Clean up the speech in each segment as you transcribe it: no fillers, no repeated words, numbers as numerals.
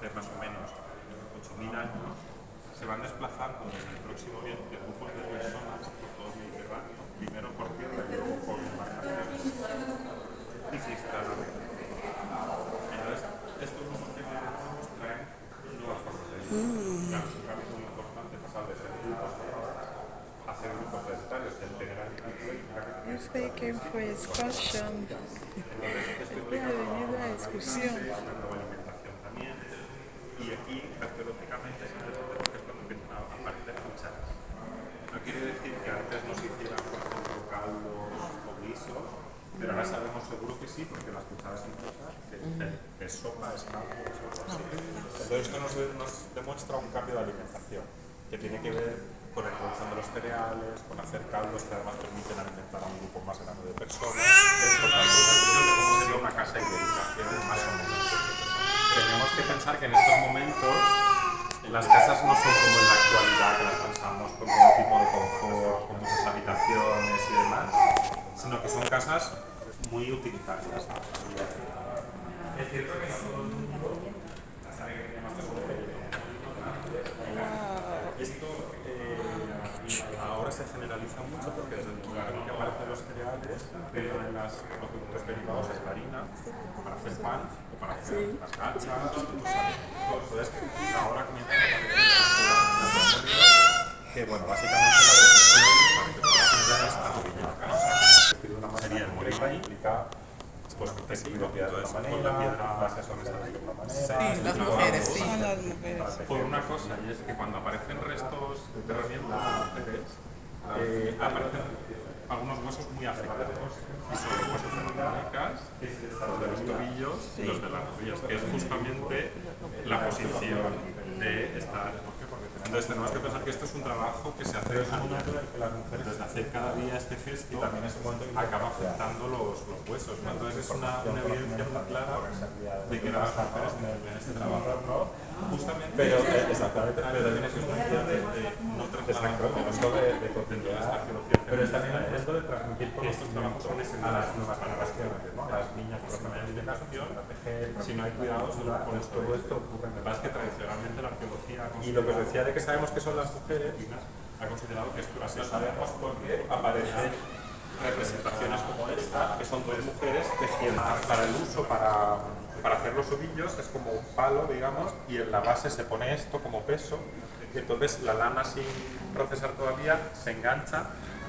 hace más o menos 8.000 años, se van desplazando desde el próximo Oriente grupos de personas por todo el Mediterráneo, primero por tierra y luego por embarcaciones ciclistas. Entonces, estos grupos de nuevos traen nuevas formas de vida. Claro, es un cambio muy importante pasar de ser grupos a ser grupos sedentarios que en general Yo sé que fue excursión. Estoy venido a excursión. una nueva alimentación también. Y aquí, arqueológicamente, es interesante porque es cuando empiezan a aparecer cucharas. No quiere decir que antes no se hicieran, por ejemplo, caldos o guisos, pero ahora sabemos seguro que sí, porque las cucharas implican que sopa es caldo o algo así. Entonces esto nos demuestra un cambio de alimentación, que tiene que ver con la introducción de los cereales, con hacer caldos que además permiten alimentar a un grupo más grande de personas. Esto es una concepción de cómo sería una casa ibérica, más o menos. Tenemos que pensar que en estos momentos las casas no son como en la actualidad, que las pensamos con todo tipo de confort, con muchas habitaciones y demás, sino que son casas muy utilitarias. Es cierto que no todo el mundo sabe que tenemos que esto ahora se generaliza mucho porque desde el lugar en que aparecen los cereales, pero en los productos derivados es la harina para hacer pan o para hacer las gachas, entonces ahora comienzan a aparecer que bueno, básicamente la decisión para que la comida está orillada. Sería el morir implica pues tejido de otra manera, las personas de otra manera. Sí, las mujeres, sí. Son las mujeres. Por una cosa, y es que cuando aparecen restos de herramientas de mujeres, aparecen algunos huesos muy afectados. Y son los huesos de las muñecas, los de los tobillos y los de las rodillas, que es justamente la posición de estar. Entonces tenemos que pensar que esto es un trabajo que se hace a diario. Entonces hacer cada día este gesto acaba afectando los huesos, ¿no? Entonces es una evidencia muy clara de que las mujeres en este trabajo justamente pero exactamente también es una idea de no trasladar de continuidad, pero es también el gesto de transmitir que estos trabajos son a las nuevas generaciones, ¿no? A las niñas que están en alimentación, si no hay cuidados, todo esto ocurre. Lo que pasa es que tradicionalmente la arqueología y lo que os decía de que sabemos que son las mujeres ha considerado que esto así. Lo sabemos porque aparecen representaciones como esta, que son dos mujeres tejiendo para el uso, para hacer los ovillos, es como un palo, digamos, y en la base se pone esto como peso, y entonces la lana sin procesar todavía se engancha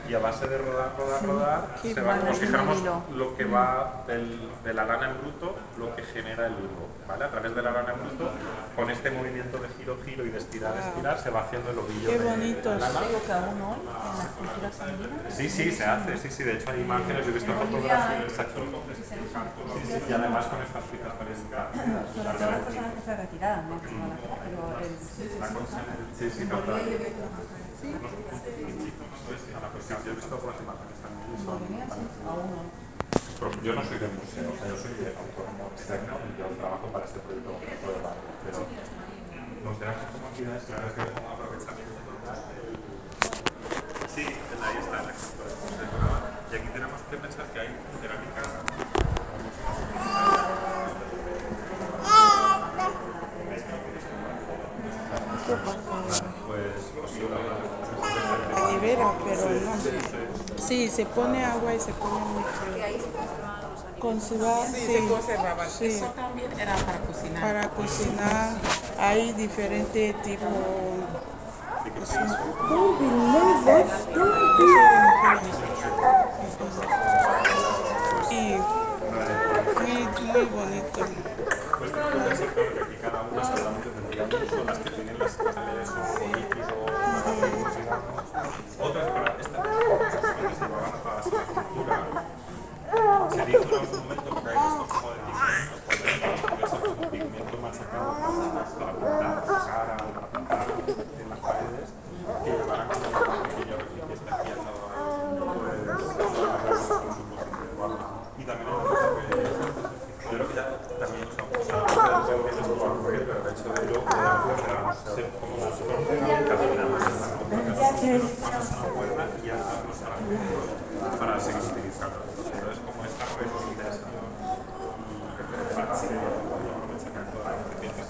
y a base de rodar, se va, como si dijéramos lo que va de la lana en bruto, lo que genera el hilo, ¿vale? A través de la lana en bruto, con este movimiento de giro y de estirar, se va haciendo el ovillo. Qué bonito. ¿Es algo que aún hoy en las culturas andina? Sí, se hace, de hecho hay imágenes, yo he visto fotografías, y además con estas fitas parecidas. Sobre todo las personas que se retiraron, ¿no? Pero Sí, total. Yo he visto algunas imágenes también. Yo no soy de museo, yo soy de autónomo externo y yo trabajo para este proyecto de barrio, pero nos tenemos como actividades claras que como aprovechamiento total. Sí, ahí está la estructura. Y aquí tenemos que pensar que hay cerámicas. Libera, pero no. Sí, se pone agua y se pone muy frío. Conservar, Sí, se conservaban. Sí. Eso también era para cocinar. Para cocinar hay diferentes tipos. Y muy bonito. Pues puede ser claro que aquí cada una seguramente tendría mucho, las que tienen las canales o líquidos, digamos. Otras, pero estas que se llevaban a toda la cultura. Se dice en algún momento que hay estos como de pigmentos, cuando es un pigmento machacado para pintar la cara o para pintar en las paredes, que llevarán como una pequeña reliquia aquí al lado. Y también hay una cosa que yo creo que ya también nos ha pasado, pero el hecho de luego ser como nosotros caminamos y hacernos para seguir utilizando. Entonces, como esta red muy interesante y para hacer aprovechamiento de la que tienes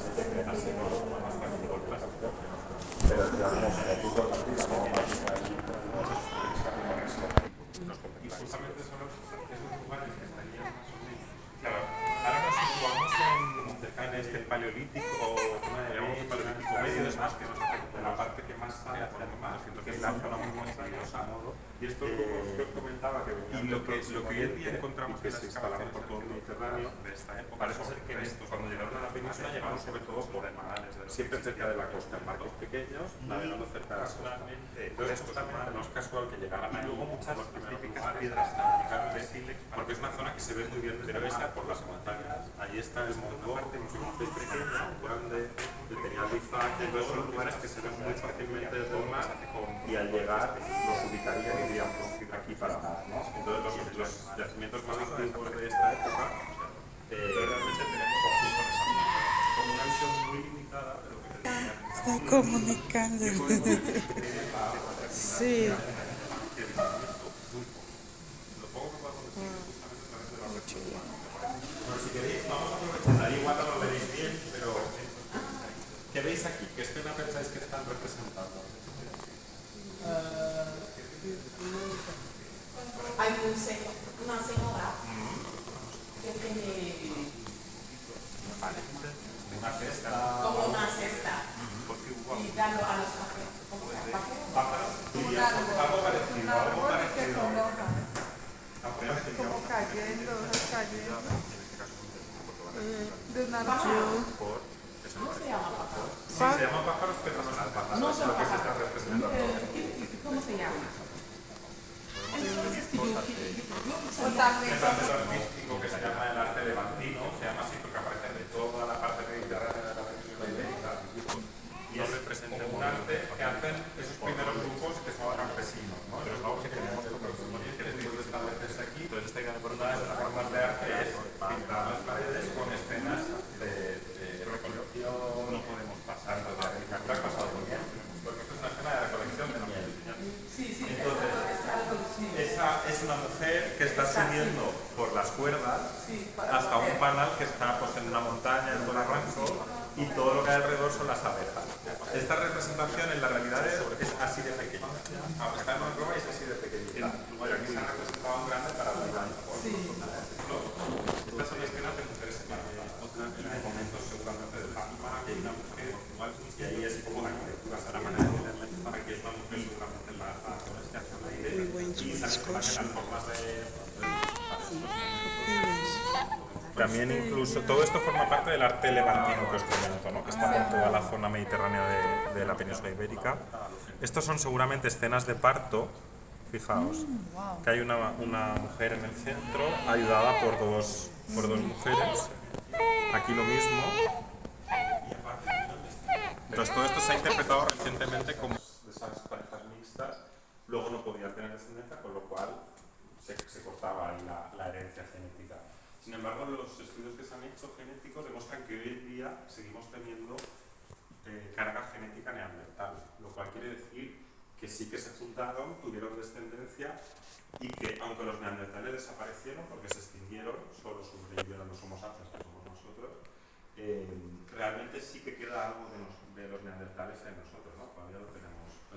origen paleolítico, digamos paleolítico medio, es más que nos hace de la parte que más sale hacia el mar, que es la zona muy montañosa. Y estos grupos que os comentaba que venían lo que hoy en día encontramos que se instalaron por todo el Mediterráneo de esta época, parece ser que estos cuando llegaron a la península llegaron sobre todo por el mar, siempre cerca de la costa, en barcos pequeños, navegando cerca de la costa. Entonces justamente no es casual que llegaran ahí. Y luego muchas típicas piedras de sílex, porque es una zona que se ve muy bien desde vista por las montañas. Ahí está el Mongo, que es pequeño, grande, de Peñalbizac, entonces son lugares que se ven muy fácilmente desde el mar y al llegar los ubicarían y irían aquí para abajo, ¿no? Entonces los yacimientos más antiguos de esta época realmente tenemos como una visión muy limitada de lo que tenía. Está comunicando. Sí. Bueno, si queréis, vamos a aprovechar. Ahí igual no lo veréis bien, pero ¿qué veis aquí? ¿Qué escena pensáis que están representando? Hay una señora que tiene Una cesta. como una cesta y dando a los Pájaros. Algo parecido, algo parecido. Como cayendo, cayendo. De un archivo. ¿Cómo se llama pájaro? Sí, se llaman pájaros, pero no son pájaros. No son lo que se está pájaros. representando. ¿Cómo se llama? Es un método artístico que se llama el arte levantino, se llama así porque aparece de toda la parte mediterránea de la península ibérica. Y es un arte que hacen esos primeros grupos que son campesinos, ¿no? Pero es algo que tenemos que establecerse aquí. Entonces esta idea de una de las formas de arte es pintar las paredes con escenas de recolección, no podemos pasar de la caricatura ha pasado muy bien, porque esto es una escena de recolección de miel. Entonces, esa es una mujer que está subiendo por las cuerdas hasta un panal que está pues, en una montaña, en un barranco, y todo lo que hay alrededor son las abejas. Esta representación en la realidad es así de pequeña. Aunque está en Moncloa y es así de pequeñita. Pero aquí se ha representado en grande para la Estas son escenas de mujeres en momentos seguramente de Fátima, que hay una mujer igual, y ahí es como la arquitectura, la manera de verla. Aquí es una mujer seguramente en la zona que hace una idea. Y salen también las formas de... También incluso, todo esto forma parte del arte levantino que os comento, ¿no? Que está por toda la zona mediterránea de la península ibérica. Estos son seguramente escenas de parto, fijaos, que hay una mujer en el centro ayudada por dos mujeres, aquí lo mismo. Entonces todo esto se ha interpretado recientemente como de esas parejas mixtas, luego no podían tener descendencia, con lo cual se cortaba ahí la herencia genética. Sin embargo, los estudios que se han hecho genéticos demuestran que hoy en día seguimos teniendo carga genética neandertal, lo cual quiere decir que sí que se juntaron, tuvieron descendencia y que, aunque los neandertales desaparecieron porque se extinguieron, solo sobrevivieron los homo sapiens, que somos nosotros, realmente sí que queda algo de los neandertales en nosotros, ¿no? Todavía lo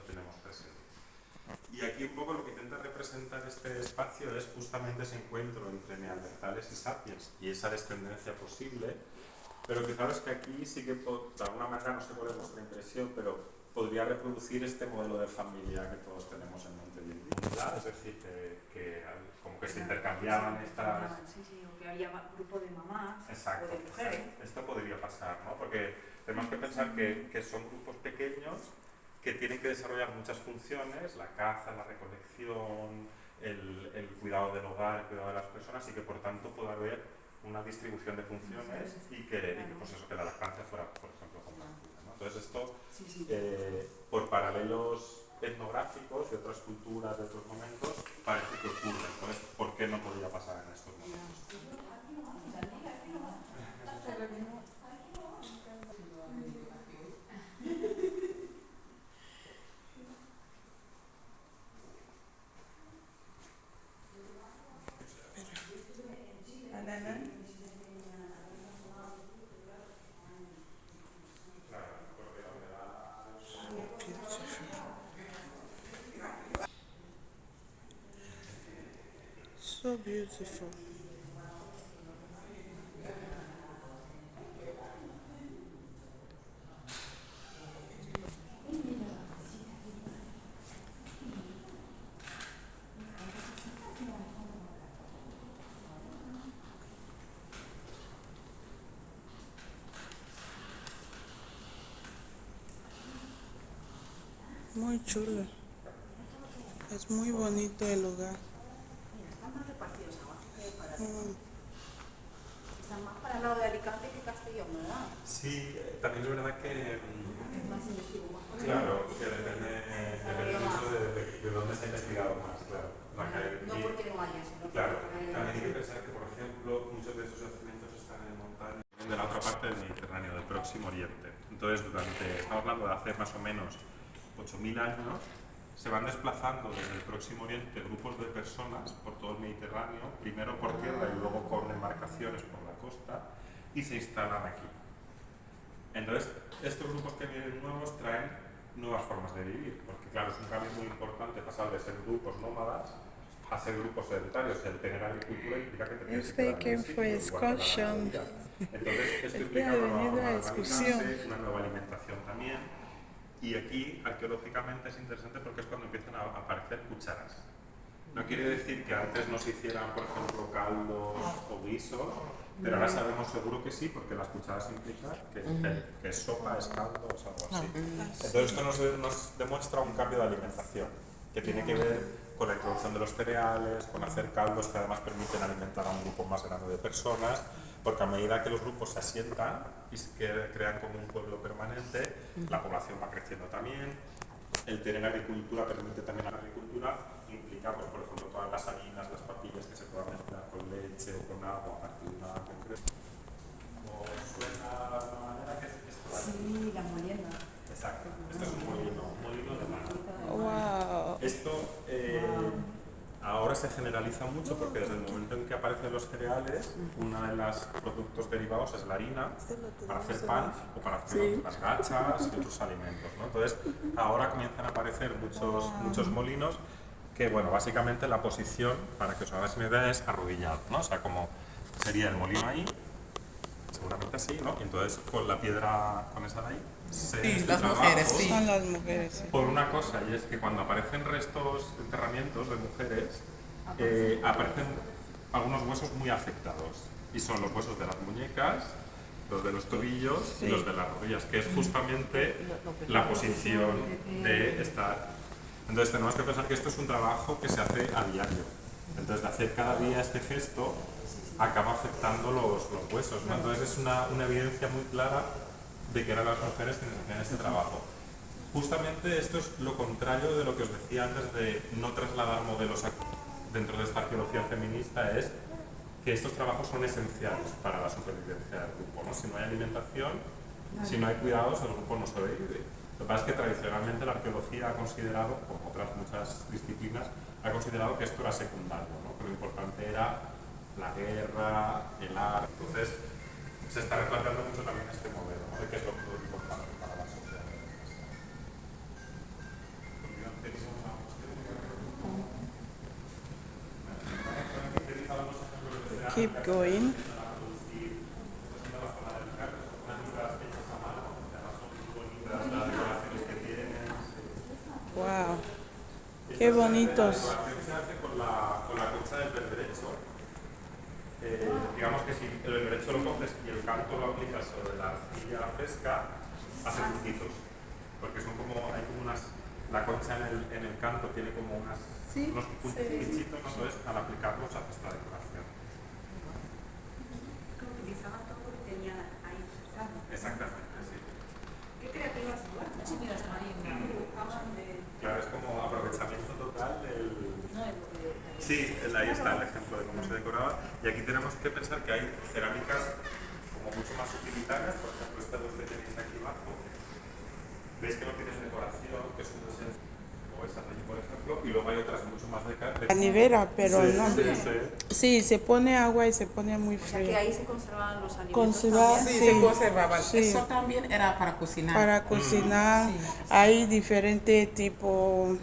tenemos presente. Y aquí un poco lo que intenta representar este espacio es justamente ese encuentro entre neandertales y sapiens y esa descendencia posible, pero fijaros que aquí sí que de alguna manera, no sé cuál es vuestra impresión, pero podría reproducir este modelo de familia que todos tenemos en mente hoy en día, es decir, que como que se intercambiaban estas... Sí, o que había grupo de mamás. Exacto, o de mujeres. esto podría pasar, ¿no? Porque tenemos que pensar que son grupos pequeños que tienen que desarrollar muchas funciones, la caza, la recolección, el cuidado del hogar, el cuidado de las personas, y que por tanto pueda haber una distribución de funciones y que pues eso, que la lactancia fuera, por ejemplo, compartida, ¿no? Entonces esto, por paralelos etnográficos de otras culturas, de otros momentos, parece que ocurre. Entonces, ¿por qué no podría pasar en estos momentos? So beautiful. muy chulo. Es muy bonito el lugar. Mira, están más repartidos abajo que para arriba. Están más para el lado de Alicante que Castellón, ¿verdad? Sí, también es verdad que, Es más investigativo, más por claro, que depende mucho de dónde se ha investigado más, claro. No porque no haya, sino Claro, porque también hay que pensar que, por ejemplo, muchos de esos yacimientos están en montaña de la otra parte del Mediterráneo, del Próximo Oriente. Entonces, estamos hablando de hace más o menos 8.000 años, se van desplazando desde el Próximo Oriente grupos de personas por todo el Mediterráneo, primero por tierra y luego con embarcaciones por la costa, y se instalan aquí. Entonces, estos grupos que vienen nuevos traen nuevas formas de vivir, porque claro, es un cambio muy importante pasar de ser grupos nómadas a ser grupos sedentarios. El tener agricultura implica que te tienes que quedar en un sitio, igual que la ganadería. Entonces, esto implica una nueva forma de organizarse, una nueva alimentación también. Y aquí, arqueológicamente, es interesante porque es cuando empiezan a aparecer cucharas. No quiere decir que antes no se hicieran, por ejemplo, caldos o guisos, pero ahora sabemos seguro que sí, porque las cucharas implican que es sopa, es caldo, es algo así. Entonces esto nos demuestra un cambio de alimentación, que tiene que ver con la introducción de los cereales, con hacer caldos que además permiten alimentar a un grupo más grande de personas, porque a medida que los grupos se asientan y crean como un pueblo permanente, la población va creciendo también. El tener agricultura permite también la agricultura, implica, pues, por ejemplo, todas las harinas, las papillas que se puedan mezclar con leche o con agua a partir de una concreta. ¿Cómo suena de alguna manera que es esto? Sí, la molienda. Exacto. Esto es un molino de mano. Wow. Esto ahora se generaliza mucho porque desde el momento en que aparecen los cereales, uno de los productos derivados es la harina para hacer pan o para hacer las gachas y otros alimentos, ¿no? Entonces, ahora comienzan a aparecer muchos molinos que, bueno, básicamente la posición, para que os hagáis una idea, es arrodillado, ¿no? O sea, como sería el molino ahí, seguramente así, ¿no? Y entonces con la piedra, con esa de ahí, Sí, las mujeres, sí. Son las mujeres, sí. por una cosa, y es que cuando aparecen restos, enterramientos de mujeres, aparecen algunos huesos muy afectados. Y son los huesos de las muñecas, los de los tobillos y los de las rodillas, que es justamente la posición de estar. Entonces tenemos que pensar que esto es un trabajo que se hace a diario. Entonces de hacer cada día este gesto acaba afectando los huesos, ¿no? Entonces es una evidencia muy clara de que eran las mujeres quienes hacían este trabajo. Justamente esto es lo contrario de lo que os decía antes de no trasladar modelos dentro de esta arqueología feminista, es que estos trabajos son esenciales para la supervivencia del grupo, ¿no? Si no hay alimentación, si no hay cuidados, el grupo no sobrevive. Lo que pasa es que tradicionalmente la arqueología ha considerado, como otras muchas disciplinas, ha considerado que esto era secundario, ¿no? Que lo importante era la guerra, el arte. Entonces, se está replanteando mucho también este modelo, ¿no? De qué es lo importante para la sociedad. Keep going. Wow. Qué bonitos. La colaboración se hace con la concha del berberecho. Digamos que si el berberecho lo coges y el canto lo aplicas sobre la arcilla fresca, hace puntitos. Porque son como, hay como unas, la concha en el canto tiene como unos pinchitos, ¿no? Entonces al aplicarlos hace esta decoración. Que utilizaban todo lo que tenían ahí cercano. Exactamente, sí. Qué creativas igual. Sí, mira, buscaban de... Claro, es como aprovechamiento total del... No, de lo que... Sí, ahí está el ejemplo de cómo se decoraba. Y aquí tenemos que pensar que hay cerámicas como mucho más utilitarias, por ejemplo, esta luz que tenéis aquí abajo. Veis que no tienen decoración, que es un diseño como esta de allí, por ejemplo, y luego hay otras mucho más de La nevera, pero sí, no. Sí, se pone agua y se pone muy O sea, que frío. ahí se conservaban los alimentos Conservar, también. Sí, se conservaban. Sí. Eso también era para cocinar. Para cocinar Sí. hay diferente tipo.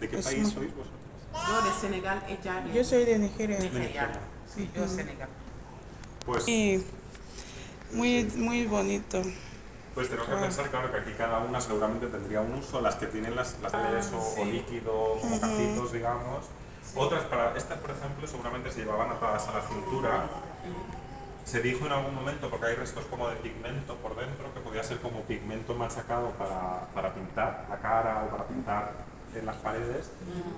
¿De qué Es país muy- sois vosotros? Yo de Senegal, ella Yo soy de Nigeria. Nigeria. Sí, yo de Senegal. Pues, Y muy bonito. pues tenemos que pensar, claro, que aquí cada una seguramente tendría un uso, las que tienen las geles o líquido, como cacitos, digamos. Otras, estas por ejemplo, seguramente se llevaban atadas a la cintura Se dijo en algún momento, porque hay restos como de pigmento por dentro, que podía ser como pigmento machacado para pintar la cara o para pintar en las paredes,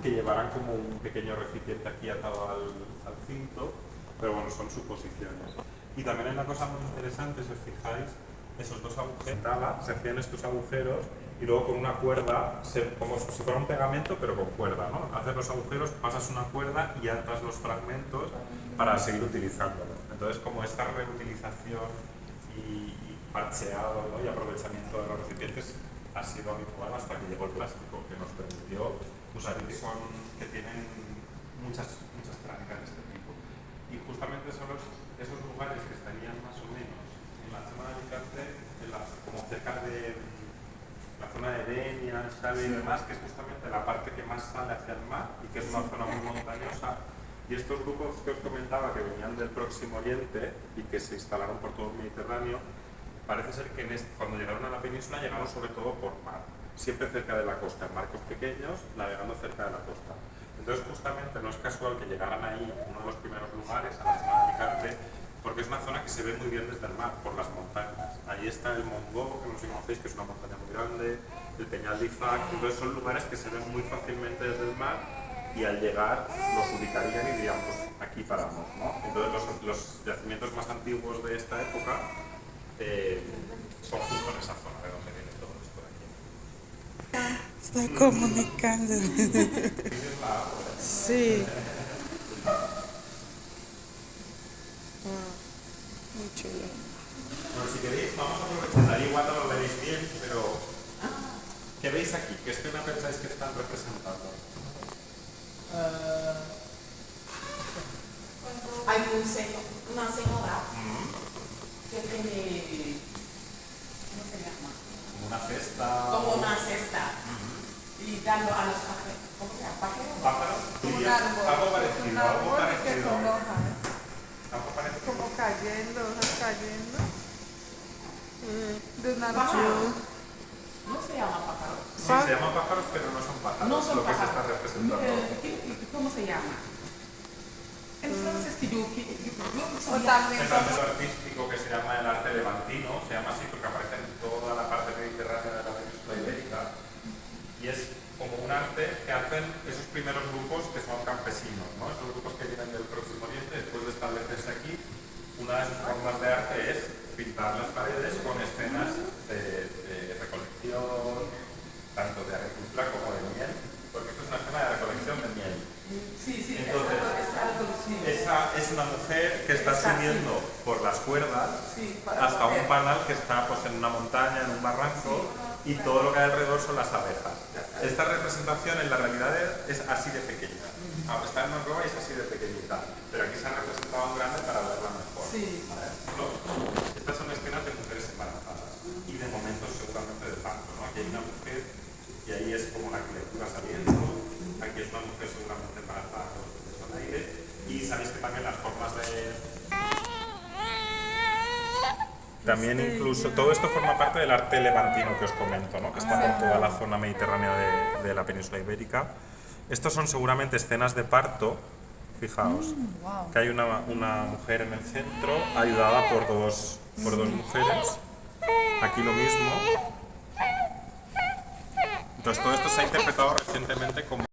que llevaran como un pequeño recipiente aquí atado al cinto, pero bueno, son suposiciones. Y también hay una cosa muy interesante, si os fijáis, esos dos agujeros, se hacían estos agujeros y luego con una cuerda, como si fuera un pegamento pero con cuerda, ¿no? Haces los agujeros, pasas una cuerda y atas los fragmentos para seguir utilizándolo. Entonces, como esta reutilización y parcheado, ¿no? Y aprovechamiento de los recipientes ha sido habitual hasta que llegó el plástico, que nos permitió usar que tienen muchas cerámicas de este tipo. Y justamente son esos lugares que estarían más o menos en la zona de Alicante, como cerca de la zona de Denia, Xavi y demás, que es justamente la parte que más sale hacia el mar y que es una zona muy montañosa. Y estos grupos que os comentaba que venían del Próximo Oriente y que se instalaron por todo el Mediterráneo, parece ser que cuando llegaron a la península llegaron sobre todo por mar, siempre cerca de la costa, en barcos pequeños, navegando cerca de la costa. Entonces justamente no es casual que llegaran ahí, uno de los primeros lugares, a la zona de Alicante, porque es una zona que se ve muy bien desde el mar, por las montañas. Ahí está el Montgó, que no sé si conocéis, que es una montaña muy grande, el Peñal d'Ifac, entonces son lugares que se ven muy fácilmente desde el mar y al llegar los ubicarían y dirían, pues aquí paramos, ¿no? Entonces los yacimientos más antiguos de esta época son justo en esa zona de donde viene todo esto de aquí. Está comunicando. Sí. Muy chulo. Bueno, si queréis, vamos a aprovechar. Igual no lo veréis bien, pero ¿qué veis aquí? ¿Qué escena pensáis que están representando? Hay una señora que tiene, ¿cómo se llama? Como una cesta. Como una cesta. Y dando a los pájaros. ¿Cómo se llama? ¿Pájaros? ¿Pájaros? Un Sí, árbol. algo parecido, Un algo árbol que parecido. son hojas. Algo parecido. Como cayendo, hojas cayendo. De un árbol. ¿Pájaros? No se llama pájaros. Sí, se llaman pájaros, pero no son pájaros. No son lo que se pájaros. está representando. ¿Cómo se llama? Entonces, que yo O también Es algo artístico que se llama el arte levantino, se llama así porque aparece en toda la parte mediterránea de la península ibérica y es como un arte que hacen esos primeros grupos que son campesinos, ¿no? Esos grupos que vienen del Próximo Oriente, después de establecerse aquí, una de sus formas de arte es pintar las paredes con escenas de recolección, tanto de agricultura como de miel, porque esto es una escena de recolección de miel. Sí, sí, Entonces, es algo sí. esa es una mujer que está subiendo por las cuerdas Sí, hasta un panal que está pues, en una montaña, en un barranco, y todo lo que hay alrededor son las abejas. Esta representación en la realidad es así de pequeña. Está en Moncloa y es así de pequeñita, pero aquí se ha representado en grande para verla mejor. Sí. ¿Vale? Estas son escenas de mujeres embarazadas y de momentos seguramente de parto, ¿no? Aquí hay una mujer y ahí es como la criatura saliendo, aquí es una mujer seguramente embarazada con los bebés al aire, y sabéis que también las formas de... También incluso, todo esto forma parte del arte levantino que os comento, ¿no? Que está por toda la zona mediterránea de la península ibérica. Estos son seguramente escenas de parto, fijaos, que hay una mujer en el centro ayudada por dos mujeres, aquí lo mismo. Entonces todo esto se ha interpretado recientemente como...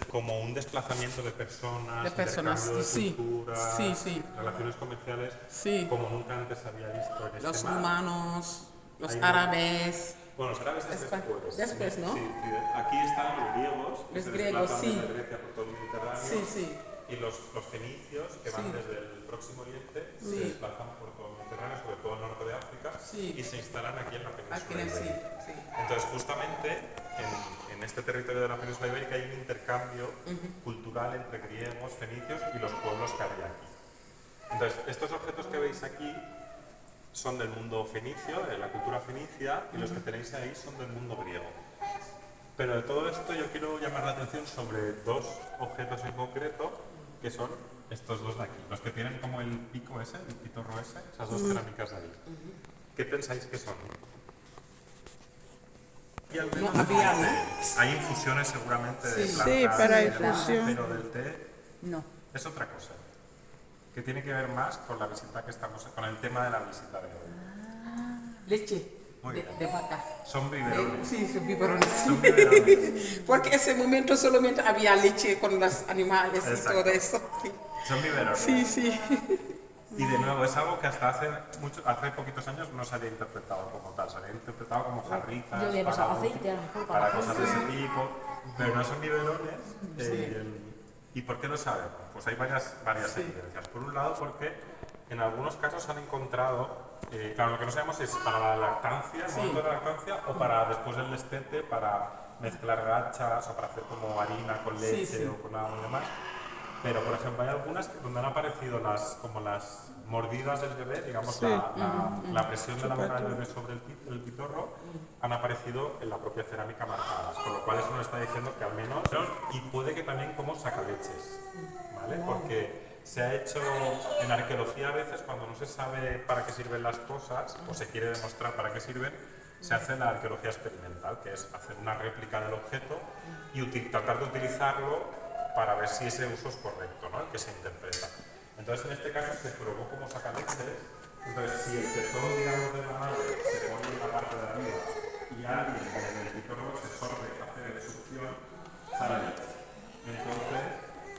como un desplazamiento de personas, intercambio de sí, culturas, sí, sí. relaciones comerciales, Sí. como nunca antes había visto en Los este mar. humanos, los Hay árabes. Bueno, los árabes es después. Después, ¿no? Sí, sí. Aquí están los griegos, que Los se griegos, desplazan sí. desde Grecia por todo el Mediterráneo. Sí, sí. y los fenicios que van desde el Próximo Oriente se desplazan por todo el Mediterráneo, sobre todo el norte de África, y se instalan aquí en la península ibérica. Entonces, justamente en este territorio de la península ibérica hay un intercambio cultural entre griegos, fenicios y los pueblos que había aquí. Entonces, estos objetos que veis aquí son del mundo fenicio, de la cultura fenicia, y los que tenéis ahí son del mundo griego. Pero de todo esto yo quiero llamar la atención sobre dos objetos en concreto, que son estos dos de aquí, los que tienen como el pico ese, el pitorro ese, esas dos cerámicas de ahí. ¿Qué pensáis que son? Y al menos hay infusiones seguramente de plantas, sí, para infusión. Pero del té No. es otra cosa, que tiene que ver más con la visita que estamos, con el tema de la visita de hoy. Leche de vaca. Son biberones. Sí, son biberones. Son biberones. Porque en ese momento solamente había leche con los animales y todo eso. Sí. Son biberones. Sí. Y de nuevo, es algo que hasta hace poquitos años no se había interpretado como tal, se había interpretado como jarritas, Yo le he pasado aceite, a lo mejor para cosas de ese tipo, pero no son biberones. ¿Y por qué lo sabemos? Pues hay varias evidencias. Por un lado, porque en algunos casos han encontrado, claro, lo que no sabemos es para la lactancia, el momento de la lactancia, o para después del destete, para mezclar gachas o para hacer como harina con leche o con algo y demás. Pero, por ejemplo, hay algunas donde han aparecido como las mordidas del bebé, digamos, la presión de la boca del bebé sobre el pitorro, han aparecido en la propia cerámica marcadas, con lo cual eso nos está diciendo que al menos, y puede que también como sacaleches, ¿vale? Porque se ha hecho en arqueología a veces, cuando no se sabe para qué sirven las cosas, o se quiere demostrar para qué sirven, se hace la arqueología experimental, que es hacer una réplica del objeto y tratar de utilizarlo para ver si ese uso es correcto, ¿no? El que se interpreta. Entonces, en este caso se probó como sacaleches. Entonces, si el pezón, digamos, de la madre se pone en la parte de arriba y alguien en el pitorro se sorbe, hace de succión, sale leche. Entonces,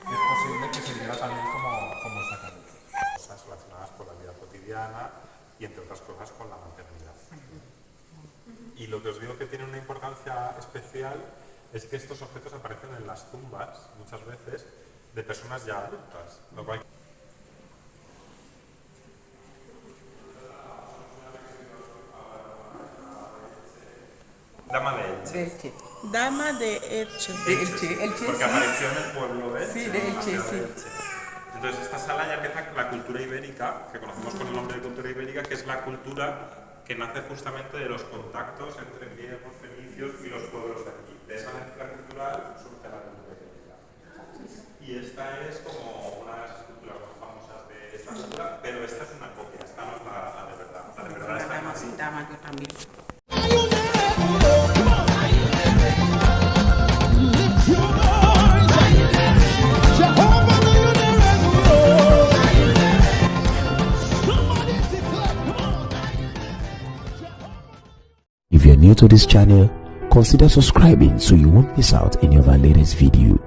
es posible que se diera también como sacaleches. Cosas relacionadas con la vida cotidiana y, entre otras cosas, con la maternidad. Y lo que os digo que tiene una importancia especial es que estos objetos aparecen en las tumbas, muchas veces, de personas ya adultas, lo cual... Dama de Elche. Dama de Elche. Porque apareció en el pueblo de Elche. Sí, de Elche, sí. Entonces esta sala ya empieza con la cultura ibérica, que conocemos con el nombre de cultura ibérica, que es la cultura que nace justamente de los contactos entre griegos, fenicios y los pueblos de aquí. De esa mezcla cultural surge la cultura ibérica. Y esta es como una de las esculturas más famosas de esta cultura, pero esta es una copia, esta no es la de verdad. La de verdad está en Madrid. Dama, yo también. If you're new to this channel, consider subscribing so you won't miss out any of our latest video.